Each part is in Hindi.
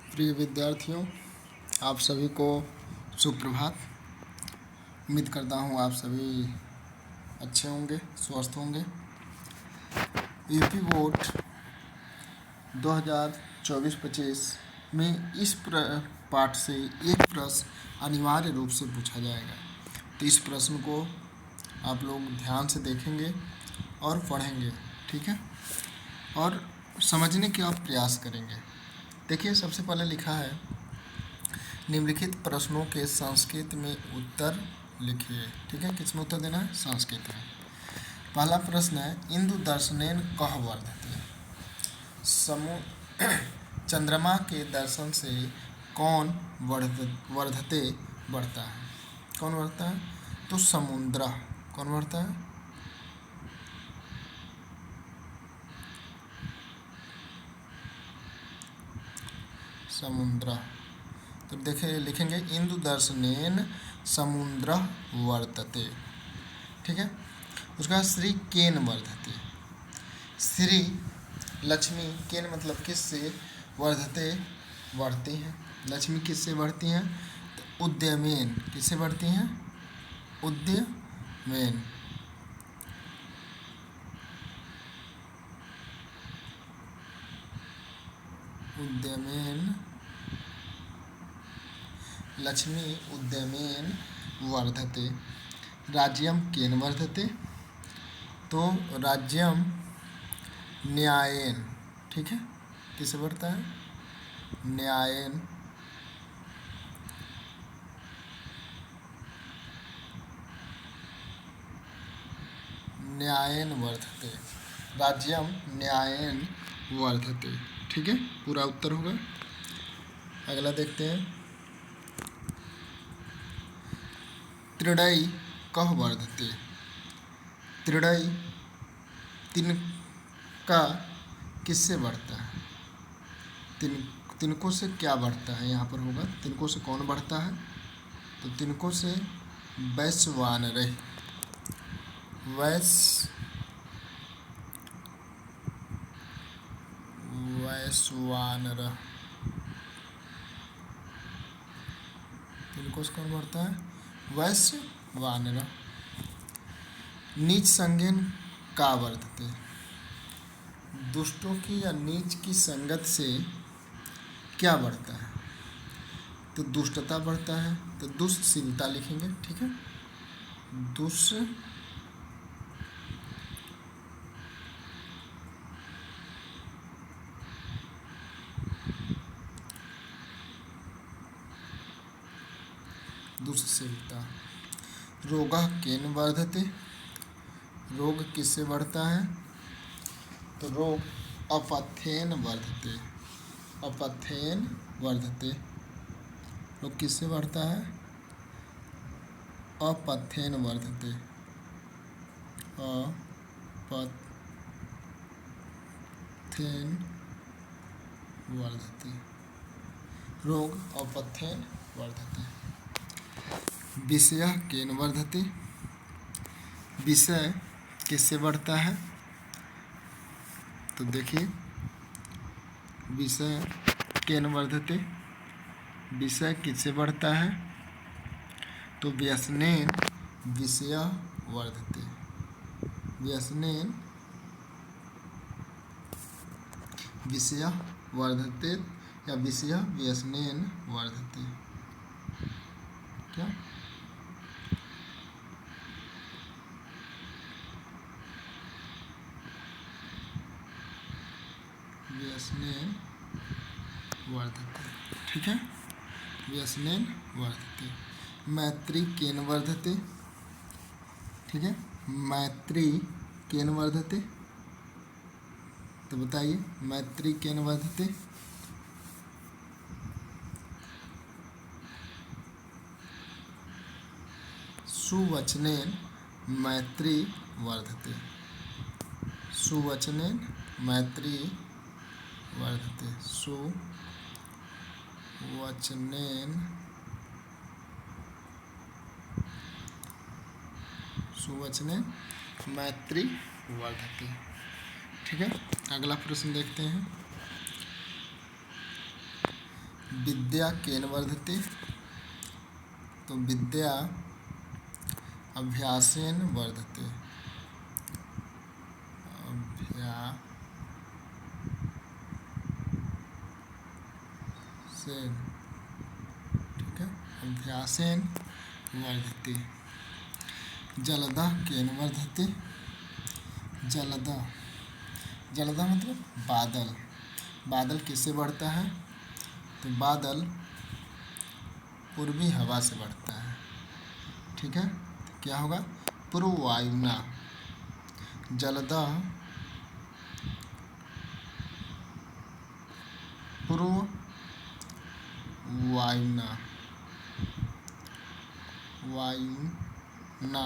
प्रिय विद्यार्थियों, आप सभी को सुप्रभात। उम्मीद करता हूँ आप सभी अच्छे होंगे, स्वस्थ होंगे। यूपी बोर्ड 2024-25 में इस पाठ से एक प्रश्न अनिवार्य रूप से पूछा जाएगा। तो इस प्रश्न को आप लोग ध्यान से देखेंगे और पढ़ेंगे, ठीक है, और समझने के आप प्रयास करेंगे। देखिए, सबसे पहले लिखा है, निम्नलिखित प्रश्नों के संस्कृत में उत्तर लिखिए। ठीक है, किसमें उत्तर देना है? संस्कृत में। पहला प्रश्न है, इंदु दर्शनेन कः वर्धते। चंद्रमा के दर्शन से कौन वर्धते बढ़ता है? कौन बढ़ता है? तो समुद्र। कौन बढ़ता है? समुद्र। तो देखिए, लिखेंगे इंदु दर्शनेन समुद्र वर्तते। ठीक है, उसका श्री केन वर्धते। श्री लक्ष्मी, केन मतलब किससे, वर्धते बढ़ती हैं। लक्ष्मी किससे बढ़ती हैं? तो उद्यमेन। किससे बढ़ती हैं? उद्यमेन। उद्यमेन, लक्ष्मी उद्यमेन वर्धते। राज्यम केन वर्धते। तो राज्यम न्यायेन। ठीक है, किससे बढ़ता है? न्यायेन। न्यायेन वर्धते। राज्यम न्यायेन वर्धते। ठीक है, पूरा उत्तर होगा। अगला देखते हैं, त्रिडई कः वर्धते। त्रिडई तिनका किससे बढ़ता है? तिनको से क्या बढ़ता है? यहाँ पर होगा, तिनको से कौन बढ़ता है? तो तिनको से वैश्वानर। वैश्वानर। तिनको से कौन बढ़ता है? वैश्वानर। नीच संज्ञन का वर्धते। दुष्टों की या नीच की संगत से क्या बढ़ता है? तो दुष्टता बढ़ता है। तो दुष्टशीलता लिखेंगे। ठीक है, दुष्टशीलता। रोगः केन वर्धते। रोग किससे बढ़ता है? तो रोग अपथ्येन वर्धते। अपथ्येन वर्धते। रोग किससे बढ़ता है? अपथ्येन वर्धते। अपथ्येन वर्धते। रोग अपथ्येन वर्धते। विषयः केन वर्धते। विषय किससे बढ़ता है? तो देखिए, विषय केन वर्धते। विषय किससे बढ़ता है? तो व्यसनेन विषय वर्धते। व्यसनेन विषय वर्धते या विषय व्यसनेन वर्धते। क्या? व्यसनेन वर्धते। ठीक है, व्यसनेन वर्धते। मैत्री केन वर्धते। ठीक है, मैत्री केन वर्धते। तो बताइए, मैत्री केन वर्धते। सुवचनेन मैत्री वर्धते। सुवचनेन मैत्री वर्धते। सुवचनेन मैत्री वर्धते। ठीक है, अगला प्रश्न देखते हैं। विद्या केन वर्धते, तो विद्या अभ्यासेन वर्धते, अभ्यासेन, ठीक है, अभ्यासेन वर्धते। जलदा केन वर्धते, जलदा, जलदा मतलब बादल, बादल किससे बढ़ता है, तो बादल पूर्वी हवा से बढ़ता है, ठीक है, क्या होगा, पूर्ववायुना, जलदा पूर्ववायुना, वायुना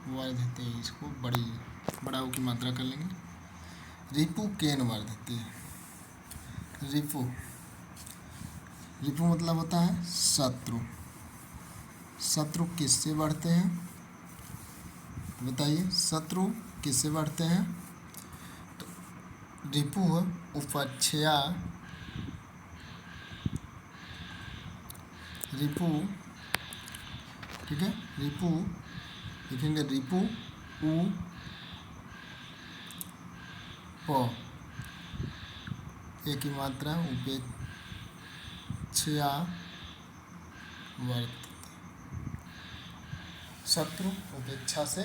वर्धते, इसको बड़ा ऊ की मात्रा कर लेंगे। रिपु केन वर्धते, रिपु, रिपु मतलब होता है शत्रु, शत्रु किससे बढ़ते हैं, बताइए, शत्रु किससे बढ़ते हैं, तो रिपु उपक्षया, रिपु, ठीक है, रिपु लिखेंगे, रिपु उ प, एक ही मात्रा, उपेक्षया वर्त, शत्रु उपेक्षा से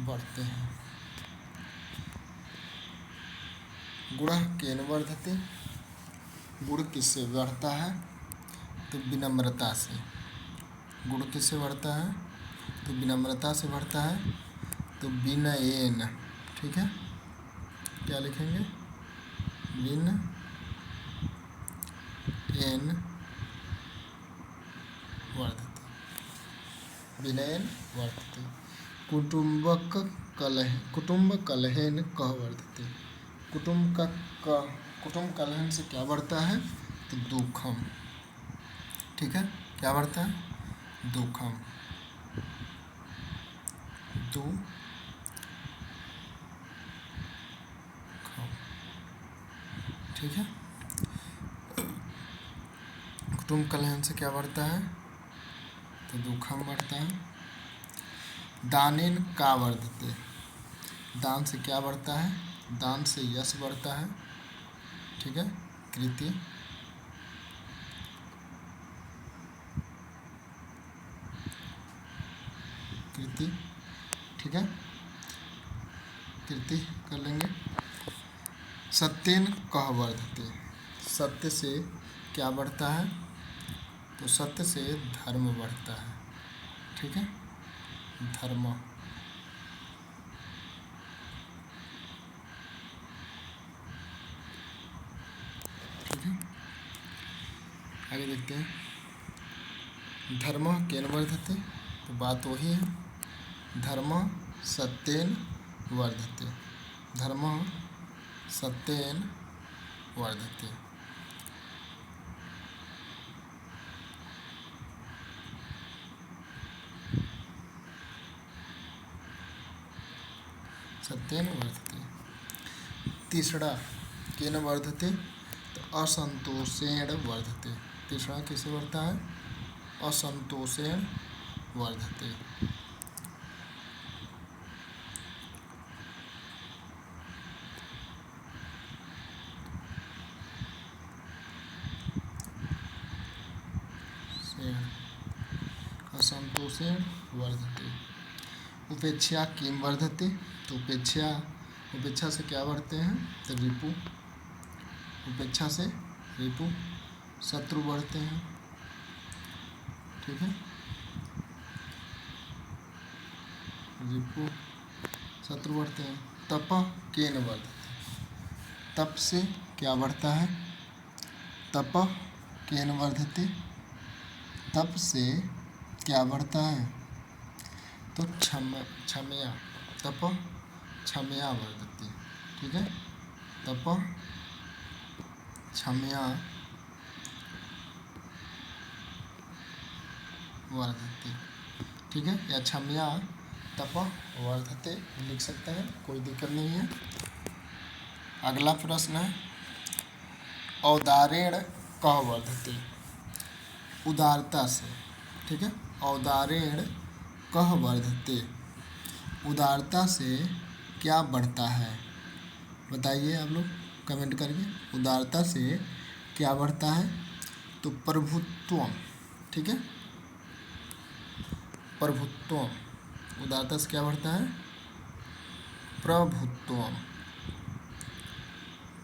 बढ़ते हैं। गुण केन वर्धते, गुण किससे बढ़ता है, तो विनम्रता से, गुण किससे बढ़ता है, तो विनम्रता से बढ़ता है, तो विनयेन, ठीक है, क्या लिखेंगे, विनयेन वर्धते, विनयेन वर्धते। कुटुंब कलहेन कह वर्धते, कुटुंब कलहन से क्या बढ़ता है, तो दुखम, ठीक है, क्या बढ़ता है, दुखम, ठीक है, कुटुंब कलहन से क्या बढ़ता है, तो दुखम बढ़ता है। दानेन का वर्धते, दान से क्या बढ़ता है, दान से यश बढ़ता है, ठीक है, कृति, कृति, ठीक है, कृति कर लेंगे। सत्येन कह वर्धते, सत्य से क्या बढ़ता है, तो सत्य से धर्म बढ़ता है, ठीक है, धर्म, ठीक है, आगे देखते हैं। धर्म केन वर्धते, तो बात वही है, धर्म सत्येन वर्धते, धर्म सत्येन वर्धते, सत्येन वर्धते। तीसरा केन वर्धते, तो असंतोषेण वर्धते, तीसरा किससे बढ़ता है, असंतोषेण वर्धते, असंतोषेण वर्धते। उपेक्षा किम वर्धते, तो उपेक्षा से क्या बढ़ते हैं, तो रिपु, उपेक्षा से रिपु शत्रु बढ़ते हैं, ठीक है, रिपु शत्रु बढ़ते हैं। तप केन वर्धते, तप से क्या बढ़ता है, तप केन वर्धते, तप से क्या बढ़ता है, तो क्षमया, तप क्षमया वर्धते, ठीक है, तप क्षमया वर्धते, ठीक है, या क्षमया तप वर्धते लिख सकते हैं, कोई दिक्कत नहीं है। अगला प्रश्न है, औदारेण कः वर्धते, उदारता से, ठीक है। औदारेण कः वर्धते, उदारता से क्या बढ़ता है, बताइए आप लोग कमेंट करके। उदारता से क्या बढ़ता है, तो प्रभुत्वम, ठीक है। प्रभुत्वम, उदारता से क्या बढ़ता है, प्रभुत्वम,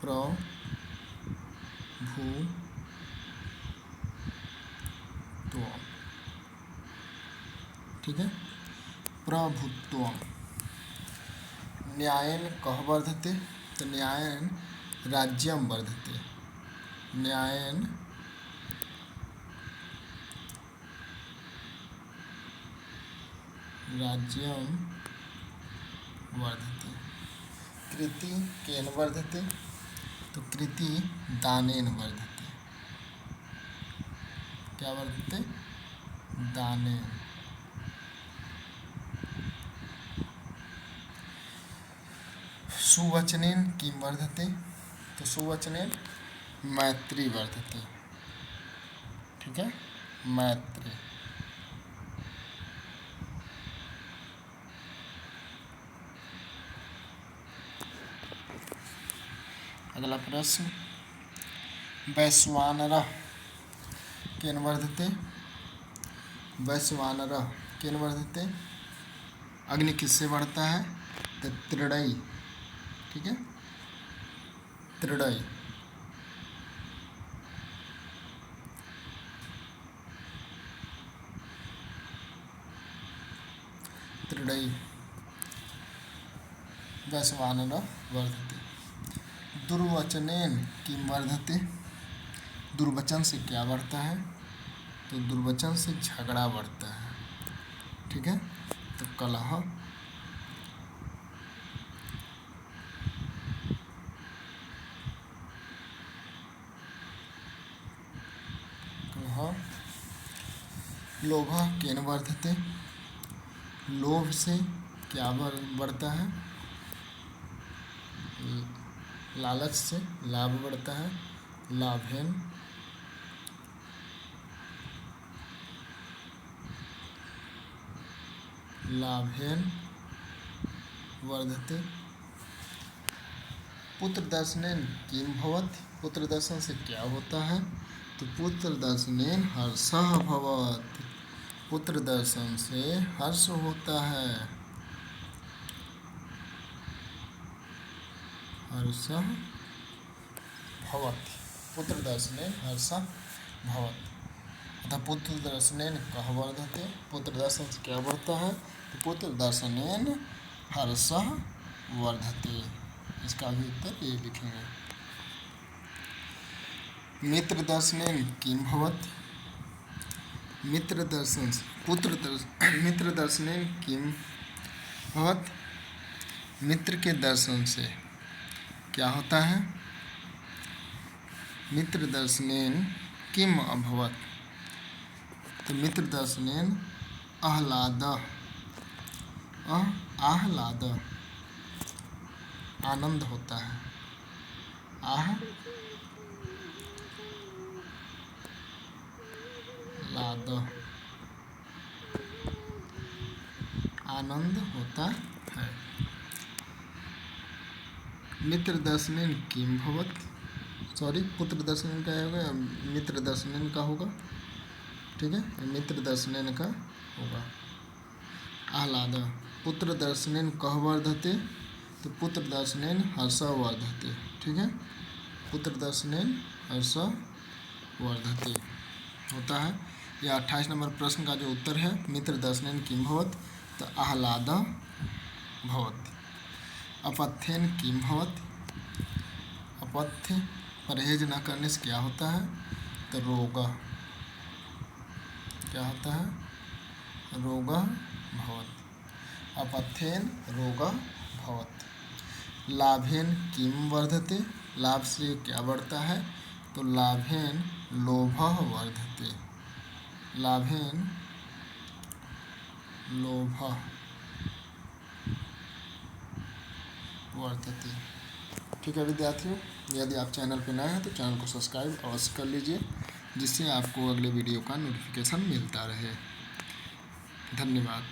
प्रभुत्वम, ठीक है। प्रभुत्वम। न्यायेन कः वर्धते, तो न्यायेन राज्यम वर्धते, न्यायेन राज्यम वर्धते। कृति केन वर्धते, तो कृति दानेन वर्धते, क्या वर्धते, दानेन। सुवचनेन किम वर्धते, तो सुवचनेन मैत्री वर्धते, ठीक है, मैत्री। अगला प्रश्न, वैश्वानरः केन वर्धते, वैश्वानरः केन वर्धते, अग्नि किससे बढ़ता है, तो तृणयि, ठीक है, तृणयि। तृणयि वैश्वानरः वर्धते। दुर्वचनेन किम वर्धते, दुर्वचन से क्या बढ़ता है, तो दुर्वचन से झगड़ा बढ़ता है, ठीक है, तो कलह, कलह। लोभः केन वर्धते, लोभ से क्या बढ़ता है, लालच से लाभ बढ़ता है, लाभेन, लाभेन वर्धते। पुत्र दर्शनेन किम भवति, पुत्र दर्शन से क्या होता है, तो पुत्र दर्शनेन हर्षः भवति, पुत्र दर्शन से हर्ष होता है, हर्षः भवति, पुत्र दर्शनेन हर्षः भवति। अतः पुत्र दर्शनेन कः वर्धते, पुत्र दर्शन से क्या बढ़ता है, तो पुत्र दर्शनेन हर्षः वर्धते। इसका भी उत्तर ये लिखेंगे। मित्र दर्शनेन किम भवति, मित्र दर्शन से मित्र दर्शनेन किम भवति, मित्र के दर्शन से क्या होता है, मित्र दर्शनेन किम अभवत्, तो मित्र दर्शनेन आह्लाद, आह्लाद, आनंद होता है, आह्लाद, आनंद होता है। मित्र दर्शनेन किम भवति, सॉरी पुत्र दर्शनेन का होगा, मित्र दर्शनेन का होगा, ठीक है, मित्र दर्शनेन का होगा। आह्लाद, पुत्र दर्शनेन कः वर्धते, तो पुत्र दर्शनेन हर्षः वर्धते, ठीक है, पुत्र दर्शनेन हर्षः वर्धते होता है। यह 28 नंबर प्रश्न का जो उत्तर है, मित्र दर्शनेन किम भवति, तो आह्लाद भवति। अपथ्येन किम भवति, अपथ्य परहेज न करने से क्या होता है, तो रोग, क्या होता है, रोग भवति, अपथ्येन रोग भवति। लाभेन किम वर्धते, लाभ से क्या बढ़ता है, तो लाभेन लोभः वर्धते, लाभेन लोभः वर्धते, ठीक है विद्यार्थियों। यदि आप चैनल पर नए हैं तो चैनल को सब्सक्राइब अवश्य कर लीजिए, जिससे आपको अगले वीडियो का नोटिफिकेशन मिलता रहे। धन्यवाद।